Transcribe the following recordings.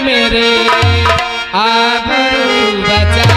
मेरे आबरू बचाई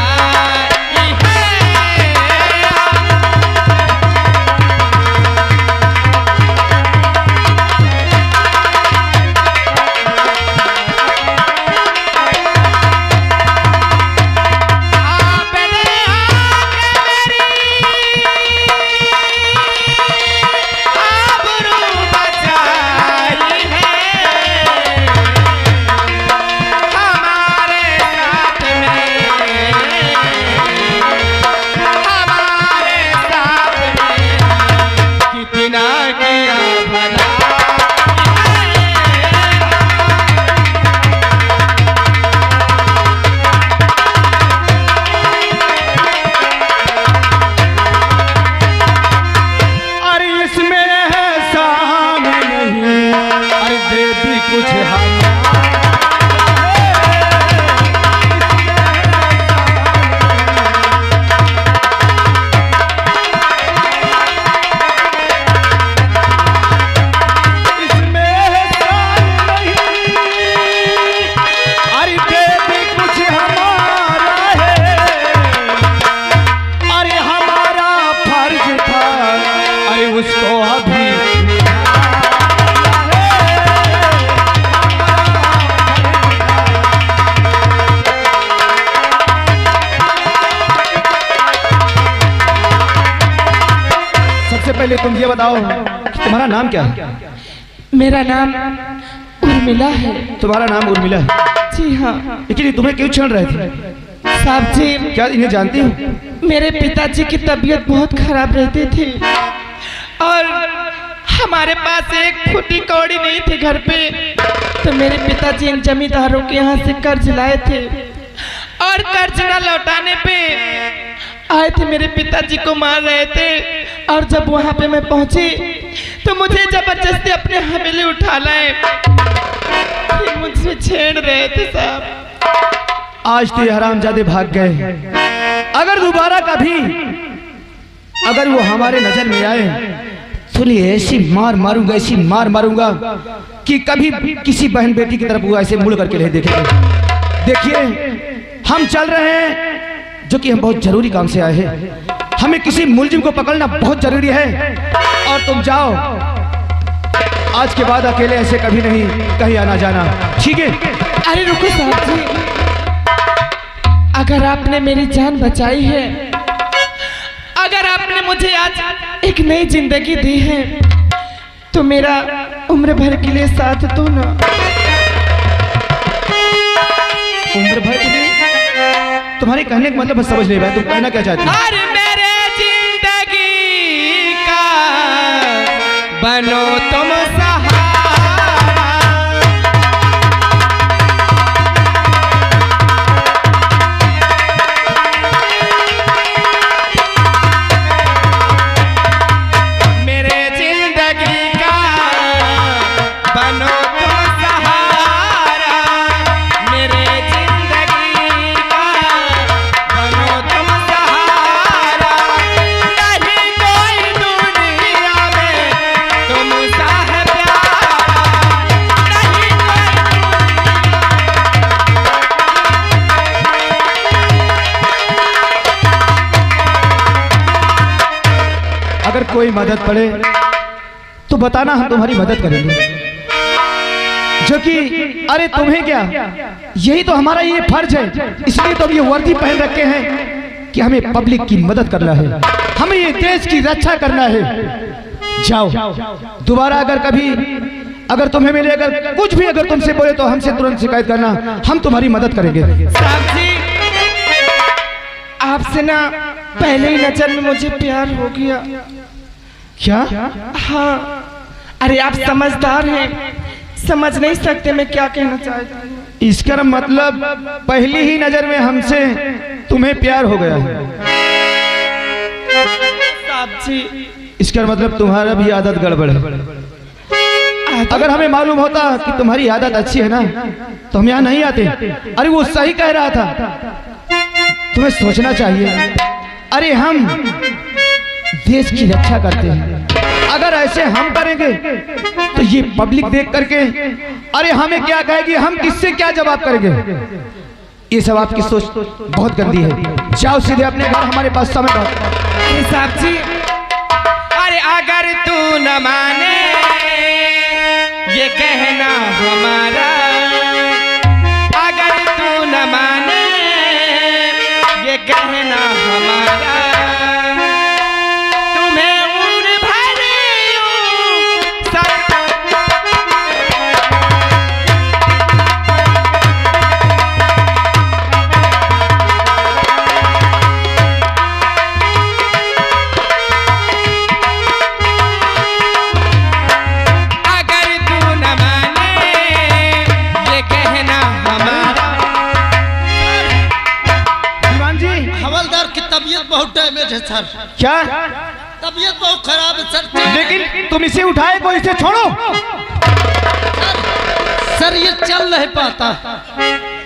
पहले तुम ये बताओ तुम्हारा नाम क्या है? मेरा नाम उर्मिला है। तुम्हारा नाम उर्मिला है? जी हाँ। लेकिन तुम्हें क्यों छेड़ रहे थे? साहब जी, क्या इन्हें जानती हो? मेरे पिताजी की तबीयत बहुत खराब रहती थी और हमारे पास एक फुटी कौड़ी नहीं थी घर पे, तो मेरे पिताजी इन जमींदारों के यहाँ से कर्ज लाए थे और कर्ज न लौटाने पे आए थे, मेरे पिताजी को मार रहे थे। और जब वहाँ पे मैं पहुंची तो मुझे जबरदस्ती अपने हवेली उठा लाए, फिर मुझसे छेड़ रहे थे साहब। आज तो ये हरामजादे भाग गए। अगर दोबारा कभी अगर वो हमारे नजर में आए तो ऐसी मार मारूंगा, ऐसी मार मारूंगा कि कभी किसी बहन बेटी की तरफ वो ऐसे मुड़ करके नहीं देखेंगे। देखिए, हम चल रहे हैं जो कि हम बहुत जरूरी काम से आए हैं। हमें किसी मुलजिम को पकड़ना बहुत जरूरी है और तुम जाओ। आज के बाद अकेले ऐसे कभी नहीं कहीं आना जाना, ठीक है? अरे रुको साहब जी, अगर आपने मेरी जान बचाई है, अगर आपने मुझे आज एक नई जिंदगी दी है, तो मेरा उम्र भर के लिए साथ दो ना। उम्र भर के लिए? तुम्हारे कहने का मतलब समझ नहीं पाया, तुम कहना क्या चाहती हो? अरे मेरे जिंदगी का बनो तुम सहारा, मेरे जिंदगी का बनो तुम सहारा, मेरे जिंदगी का बनो तुम सहारा, नहीं कोई दुनिया में तुमसा है प्यारा, नहीं अगर कोई मदद पड़े तो बताना, हम तुम्हारी मदद करेंगे। जो कि अरे तुम्हें क्या, यही तो हमारा ये फर्ज है, इसलिए तो हम ये वर्दी पहन रखे हैं कि हमें पब्लिक की मदद करना है, हमें ये देश की रक्षा करना है। जाओ, दोबारा अगर कभी अगर तुम्हें मिले, अगर कुछ भी अगर तुमसे बोले तो हमसे तुरंत शिकायत करना, हम तुम्हारी मदद करेंगे। साहब जी, आपसे ना पहले ही नजर में मुझे प्यार हो गया। क्या? हाँ, अरे आप समझदार हैं, समझ नहीं सकते मैं क्या कहना चाहती हूँ। इसका मतलब पहली ही नजर में हमसे तुम्हें प्यार हो गया है। साहब जी, इसका मतलब तुम्हारा भी आदत गड़बड़ है। अगर हमें मालूम होता कि तुम्हारी आदत अच्छी है ना, तो हम यहाँ नहीं आते। अरे वो सही कह रहा था, तुम्हें सोचना चाहिए। अरे हम देश की रक्षा करते हैं, अगर अगर ऐसे हम करेंगे तो ये पब्लिक देख करके अरे हमें क्या कहेगी, हम किससे क्या जवाब करेंगे। ये सब आपकी सोच बहुत गंदी है। जाओ सीधे अपने घर, हमारे पास समय बहुत। अरे साहब जी, अरे अगर तू न माने ये कहना हमारा, अगर तू न माने ये कहना हमारा, तुम्हें उम्र भर यूं अगर तू न माने ये कहना हमारा। दीवान जी, हवलदार की तबीयत बहुत डैमेज है सर, क्या? तबीयत बहुत खराब है सर। लेकिन तुम इसे उठाए को, इसे छोड़ो। सर ये चल नहीं पाता।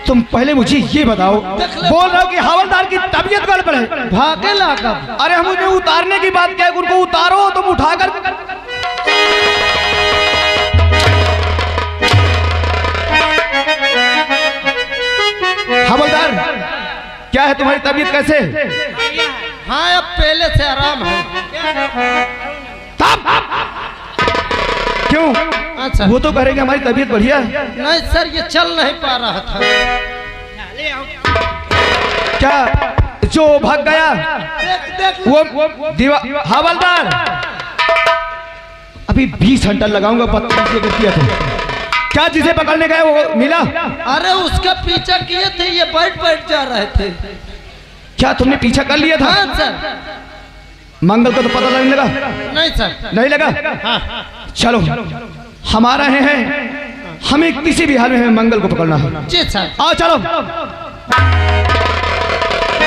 तुम पहले मुझे ये बताओ, बोल रहा हो कि हवलदार की तबीयत गड़बड़ है, भागे लाकर। अरे हम उन्हें उतारने की बात क्या है, उनको उतारो, तुम उठाकर। हवलदार, क्या है तुम्हारी तबीयत, कैसे? हाँ अब पहले से आराम है। क्यों? अच्छा वो तो करेंगे हमारी तबीयत बढ़िया है। नहीं सर ये चल नहीं पा रहा था। क्या जो भाग गया देख वो हवलदार, अभी 20 घंटा लगाऊंगा बदतमीजी अगर किया तो। क्या जिसे पकड़ने गए वो मिला? अरे उसका पीछा किए थे, ये बैठ जा रहे थे। क्या तुमने पीछा कर लिया था? हाँ सर। मंगल को तो पता लगने लगा? नहीं सर। नहीं लगा? हाँ। चलो हमारा है, हमें किसी भी हाल में हमें मंगल को पकड़ना है। जी सर। आओ चलो।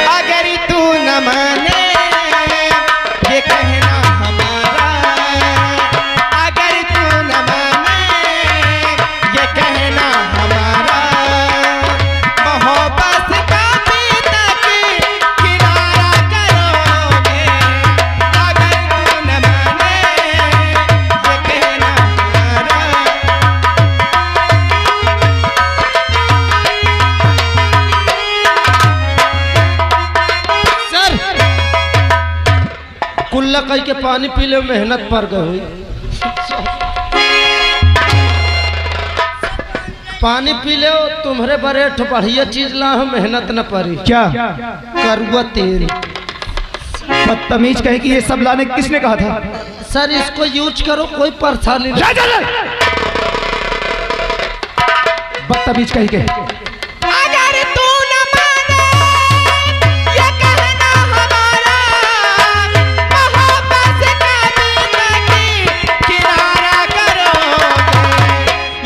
अगर तू न माने ये कहना हमारा, अगर तू न माने ये कहना हमारा, मोहब्बत का भी तक किनारा करोगे। अगर तू न माने ये कहना हमारा, सर कुल्ला कई के पानी पी ले, मेहनत पर गई। पानी पी ले, तुम्हारे बड़े बढ़िया चीज ला हूं, मेहनत न पड़ी। क्या? करुआ तेल। बदतमीज कहे कि ये सब लाने किसने कहा था? सर इसको यूज करो, कोई परेशानी नहीं। बदतमीज कहे के अगर तू न माने ये कहना हमारा, मोहब्बत का भी तक किनारा करोगे।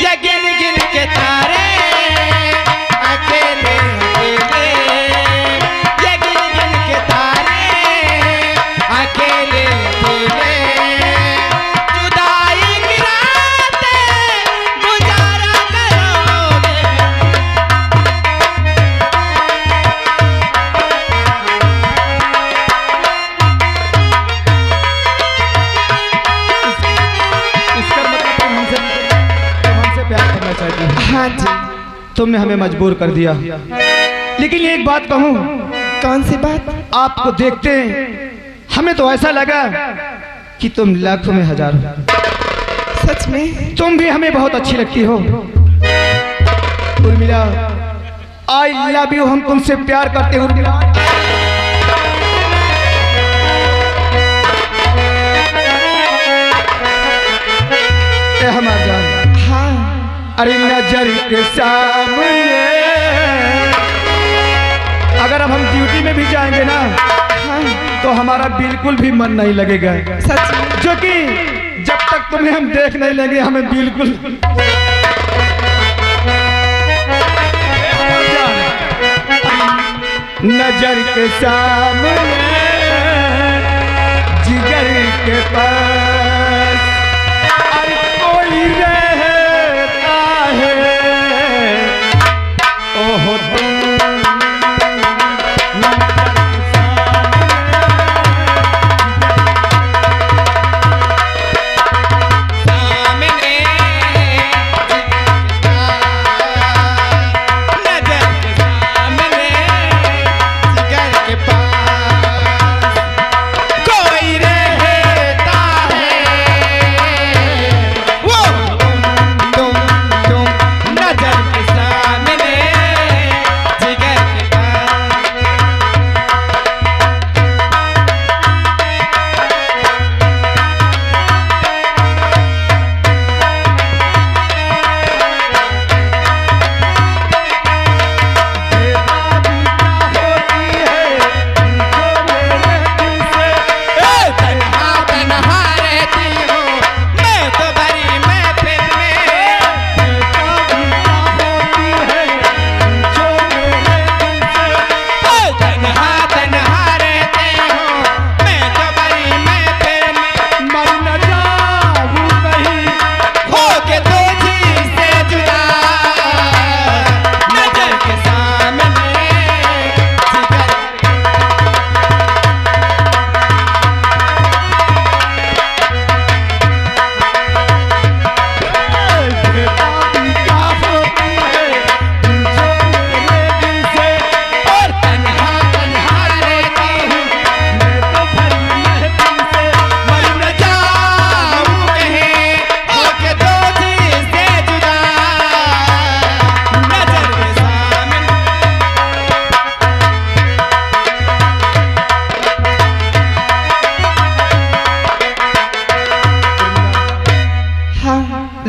ये गिन गिन के तारे अकेले अकेले, ये गिन गिन के तारे अकेले अकेले, जुदाई की रातें गुजारा करोगे। इसका मतलब तुम हमसे प्यार करना चाहती हो। हाँ जी। तुमने हमें मजबूर कर दिया, लेकिन एक बात कहूँ, कौन सी बात? आपको देखते हमें तो ऐसा लगा कि तुम लाखों में हजार हो। सच में? तुम भी हमें बहुत अच्छी लगती हो उर्मिला। आई लव यू, हम तुमसे प्यार करते हैं उर्मिला। ए हमारा जान, हाँ। अरे नजर के सामने अगर अब हम ड्यूटी में भी जाएंगे ना, हाँ। तो हमारा बिल्कुल भी मन नहीं लगेगा। सच में? जो कि जब तक तुम्हें हम देख नहीं लेंगे हमें बिल्कुल। नजर के सामने जिगर के पास अरे कोई रहता है, ओहो तुम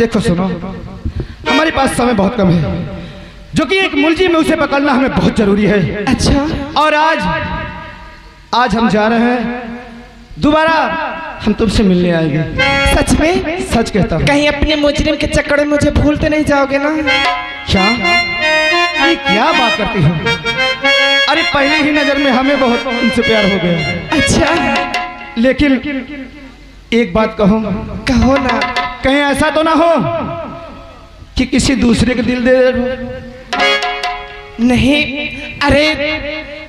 देखो सुनो, हमारे पास समय बहुत कम है, जो कि एक मुलजिम है उसे पकड़ना हमें बहुत जरूरी है। अच्छा, और आज हम जा रहे हैं, दोबारा हम तुमसे मिलने आएंगे। सच में? सच कहता हूँ। कहीं अपने मुजरिम के चक्कर में मुझे भूलते नहीं जाओगे ना? क्या ये क्या बात करती हो? अरे पहले ही नजर में हमें बहुत तुमसे प्यार हो गया। अच्छा, लेकिन एक बात कहो ना। कहीं ऐसा तो ना हो कि किसी दूसरे के दिल दे नहीं, अरे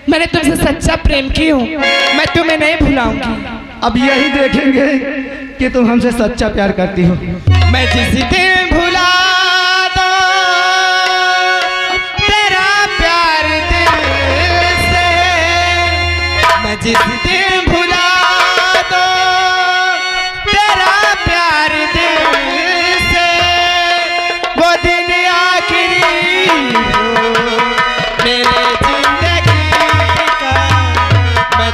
मैंने तुमसे सच्चा प्रेम की हूँ, मैं तुम्हें नहीं भुलाऊंगी। अब यही देखेंगे कि तुम हमसे सच्चा प्यार करती हो। मैं जिस दिन भुला दो तेरा प्यार दिल से, मैं जिस दिन भुला दो तेरा प्यार दिल से, वो दिन आखिरी हो मेरे जिंदगी का। मैं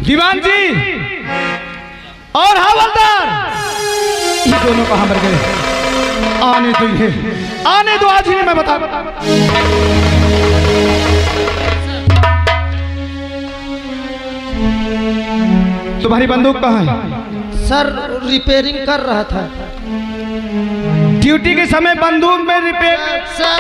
दीवान जी और हवलदार, ये दोनों कहाँ मर गए? आने दो, ये आने दो, आज ही मैं बता। तुम्हारी बंदूक कहाँ है? सर रिपेयरिंग कर रहा था। ड्यूटी के समय बंदूक में रिपेयर? सर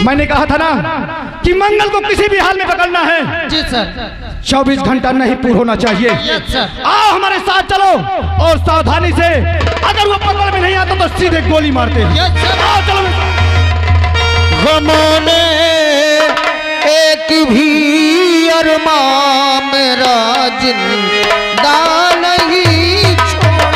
मैंने कहा था ना कि मंगल को किसी भी हाल में पकड़ना है। जी सर। 24 घंटा नहीं पूरा होना चाहिए। Yes sir. आओ हमारे साथ चलो और सावधानी से, अगर वो पकड़ में नहीं आता तो सीधे गोली मारते हैं। Yes sir. आओ चलो। गमों ने एक भी अरमान मेरा जिंदा नहीं छोड़ा।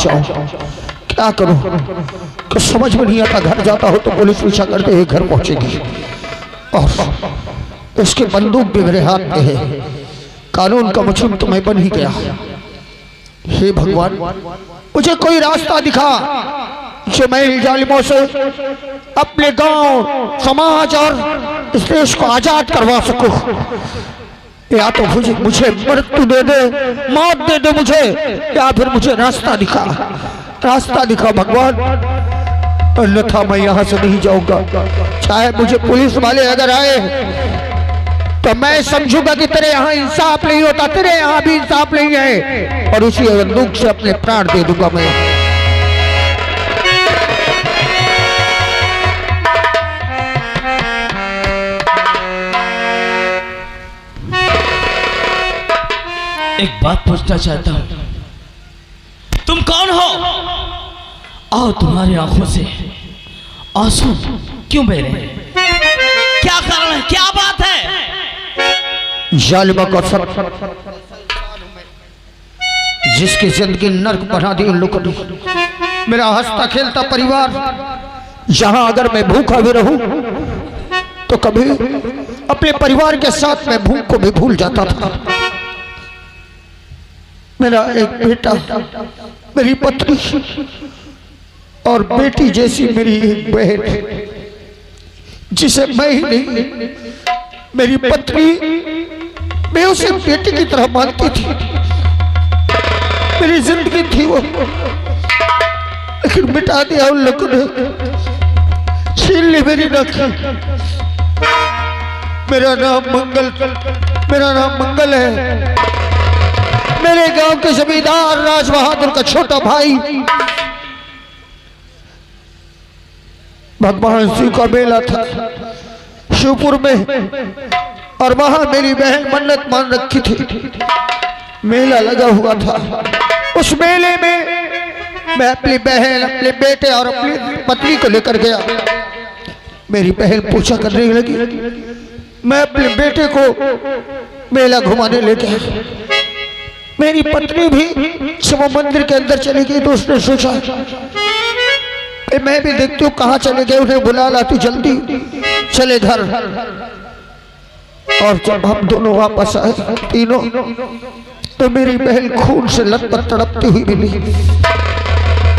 जाऊं, क्या करूं, कुछ समझ में नहीं आता। घर जाता हो तो पुलिस पीछा करते हुए घर पहुंचेगी और उसके बंदूक भी मेरे हाथ में है। कानून का मुजरिम तो मैं बन ही गया। हे भगवान, मुझे कोई रास्ता दिखा जो मैं इन जालिमों से अपने गांव, समाज और इस देश को आजाद करवा सकूं। या तो मुझे मृत्यु दे दे, मौत दे दे मुझे, या फिर मुझे रास्ता दिखा भगवान, अन्यथा मैं यहाँ से नहीं जाऊंगा। चाहे मुझे पुलिस वाले अगर आए तो मैं समझूंगा कि तेरे यहाँ इंसाफ नहीं होता, तेरे यहाँ भी इंसाफ नहीं है, और उसी बंदूक से अपने प्राण दे दूंगा मैं। एक बात पूछना चाहता हूं, तुम कौन हो और तुम्हारी आंखों से आंसू क्यों बह रहे हैं? क्या कारण है, क्या बात है? जालिमा का सर जिसकी जिंदगी नर्क बना दी उन लोगों ने, मेरा हंसता खेलता परिवार, जहां अगर मैं भूखा भी रहूं तो कभी अपने परिवार के साथ मैं भूख को भी भूल जाता था। मेरा एक बेटा, मेरी पत्नी और बेटी जैसी मेरी एक बहन, जिसे मैं ही नहीं, मेरी पत्नी, मैं उसे बेटी की तरह मानती थी, मेरी जिंदगी थी वो, लेकिन मिटा दिया उन लोगों ने, छीन ली मेरी नौकरी। मेरा नाम मंगल है। मेरे गांव के जमींदार राज बहादुर का छोटा भाई। भगवान शिव का मेला था शिवपुर में, और वहां मेरी बहन मन्नत मान रखी थी, मेला लगा हुआ था। उस मेले में मैं अपनी बहन, अपने बेटे और अपनी पत्नी को लेकर गया। मेरी बहन पूछा करने लगी, मैं अपने बेटे को मेला घुमाने ले गया। मेरी पत्नी भी जब वो मंदिर के अंदर चली गई तो उसने सोचा कि मैं भी देखती हूँ कहाँ चले गए, उन्हें बुला ला, तू जल्दी चले घर। और जब हम दोनों वापस आए तीनों, तो मेरी बहन खून से लथपथ तड़पती हुई मिली।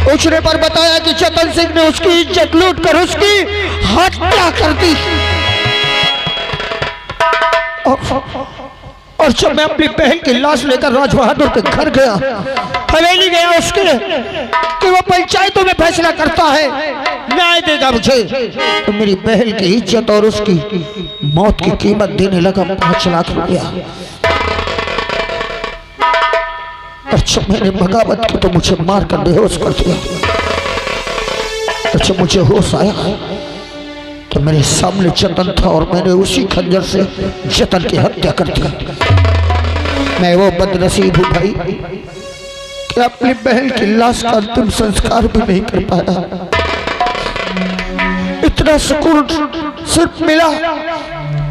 पूछने पर बताया कि चतन सिंह ने उसकी इज्जत लूट कर उसकी हत्या कर दी। और जब मैं अपनी बहन की लाश लेकर राज बहादुर के घर गया, हवेली गया उसके, कि वो पंचायतों में फैसला करता है, न्याय देगा मुझे, तो मेरी बहन की इज्जत और उसकी मौत की कीमत देने लगा 5 लाख रुपया। और जब मैंने बगावत की तो मुझे मार कर बेहोश कर दिया। और जब मुझे होश आया तो मेरे सामने जतन था, और मैंने उसी खंजर से जतन की हत्या कर दी। मैं वो बदनसीब हूँ भाई कि अपनी बहन की लाश का अंतिम संस्कार भी नहीं कर पाया। इतना सुकून सिर्फ मिला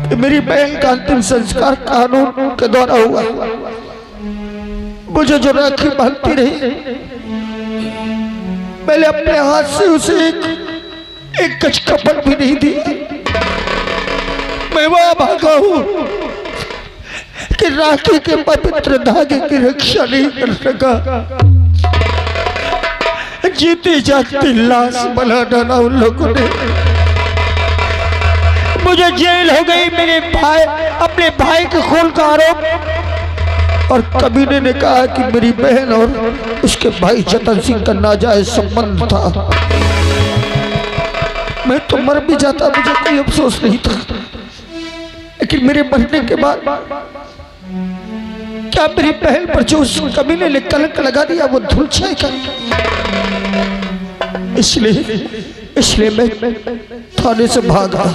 कि मेरी बहन का अंतिम संस्कार कानून के द्वारा हुआ। मुझे जो राखी बांधती रही, मैंने अपने हाथ से उसे एक गज कपड़ भी नहीं दी। मैं वहां भागा हूं कि राखी के पवित्र धागे की रक्षा नहीं कर सका। जीती जागती लाश बना डाला उन लोगों ने। मुझे जेल हो गई। मेरे भाई, अपने भाई के खून का आरोप, और कबीने ने कहा कि मेरी बहन और उसके भाई जतन सिंह का नाजायज संबंध था। मैं तो मर भी जाता, मुझे कोई अफसोस नहीं था, लेकिन मेरे मरने के बाद क्या मेरी बहन पर जो उस कमीने ने कलंक लगा दिया वो धुल जाएगा? इसलिए मैं थाने से भागा,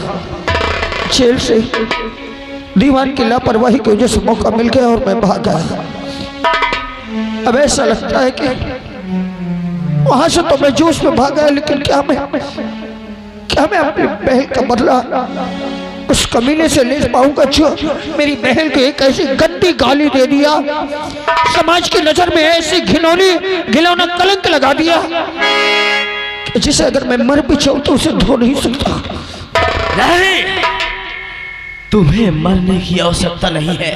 जेल से दीवान की लापरवाही की वजह से मौका मिल गया और मैं भागा। अब ऐसा लगता है कि वहां से तो मैं जोश में भागा, लेकिन क्या मैं अपनी बहन का बदला उस कमीने से ले पाऊंगा जो मेरी बहन को एक ऐसी गंदी गाली दे दिया, समाज की नजर में ऐसी घिनौना कलंक लगा दिया कि जिसे अगर मैं मर भी जाऊं तो उसे धो नहीं सकता। नहीं, तुम्हें मरने की आवश्यकता नहीं है।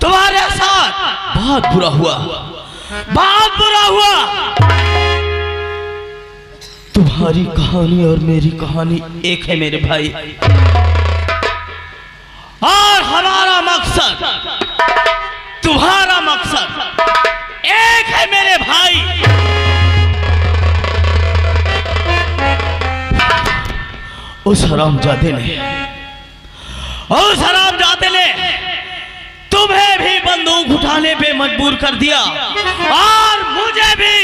तुम्हारे साथ बहुत बुरा हुआ, बहुत बुरा हुआ। तुम्हारी कहानी और मेरी कहानी एक है मेरे भाई, और हमारा मकसद, तुम्हारा मकसद एक है मेरे भाई। उस हरामजादे ने तुम्हें भी बंदूक उठाने पे मजबूर कर दिया और मुझे भी।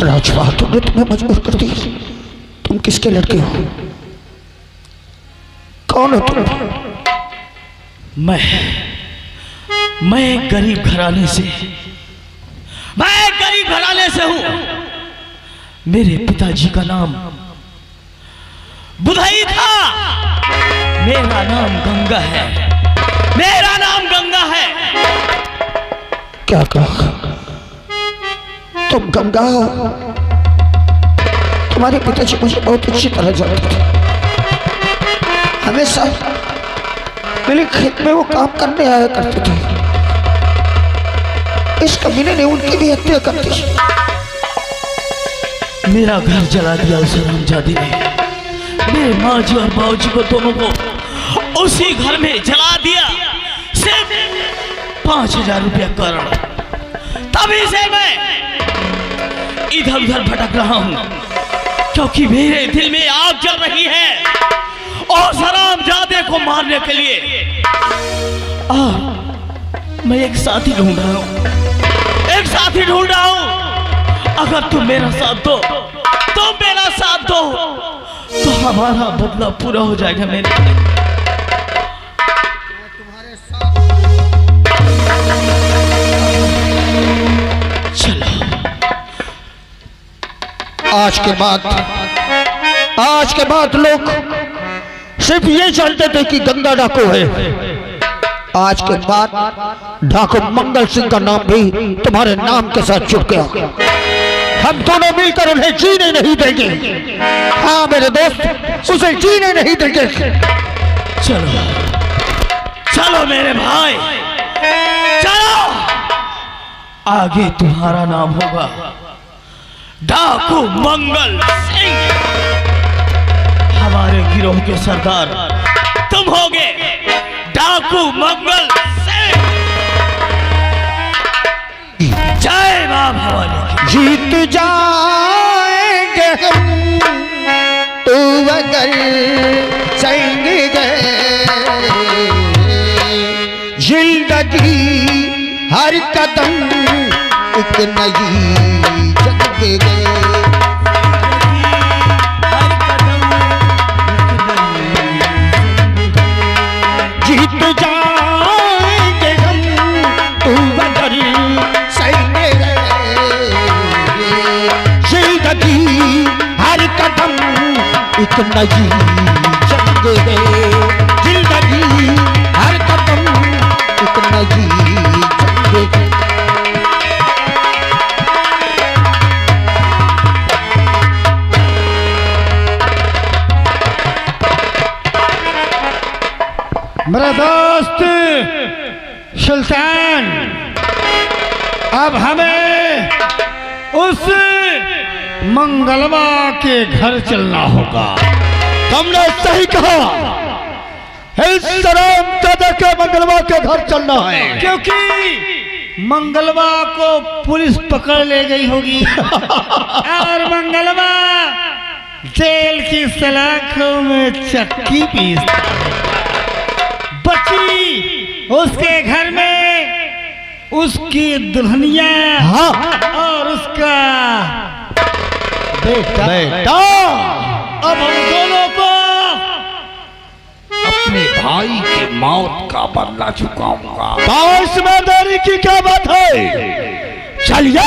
राजवा, तुमने तुम्हें मजबूर कर दिया। तुम किसके लड़के हो? कौन हो तुम? मैं एक गरीब घराने से हूं। मेरे पिताजी का नाम बुधई था। मेरा नाम गंगा है। क्या कहा? तुम गंगा हो? तुम्हारे पिताजी मुझे बहुत अच्छी तरह जानते थे। हमेशा मेरे खेत में वो काम करने आया करते थे। इस कमीने ने उनकी भी हत्या कर दी। मेरा घर जला दिया उस हरामजादी ने। मेरे माँ जी और बाबू जी को, दोनों को उसी घर में जला दिया, सिर्फ 5,000 रुपया कारण। तभी से मैं इधर उधर भटक रहा हूँ, क्योंकि मेरे दिल में आग जल रही है और हरामजादे को मारने के लिए। और मैं एक साथी ढूंढ रहा हूँ। अगर तुम मेरा साथ दो, तो हमारा बदला पूरा हो जाएगा मेरे। चलो। आज के बाद लोग सिर्फ ये जानते थे कि गंगा डाकू है। आज के बाद डाकू मंगल सिंह का नाम भी तुम्हारे नाम के साथ जुड़ गया। हम दोनों मिलकर उन्हें जीने नहीं देंगे। हाँ मेरे दोस्त, उसे जीने नहीं देंगे। चलो मेरे भाई, चलो। आगे तुम्हारा नाम होगा डाकू मंगल सिंह। हमारे गिरोह के सरदार तुम होगे डाकू मंगल सिंह। जय मां भवानी। जीत जाएंगे हम तू अगर संग गए। जिंदगी हर कदम एक नई जग गए। जीत जाएंगे हम तू अगर संग गए। जिंदगी हर कदम एक नई जग गए। जिंदगी हर कदम एक नई जग गए। मेरा दोस्त सुल्तान, अब हमें उस मंगलवा के घर चलना होगा। तुमने सही कहा। इस हरामजादे के मंगलवा के घर चलना है, क्योंकि मंगलवा को पुलिस पकड़ ले गई होगी और मंगलवा जेल की सलाखों में चक्की पीसता है। बची उसके घर में उसकी दुल्हनिया, हाँ, और उसका बेटा। अब हम दोनों को अपने भाई की मौत का बदला चुकाऊंगा। इसमें देरी की क्या बात है? चलिए।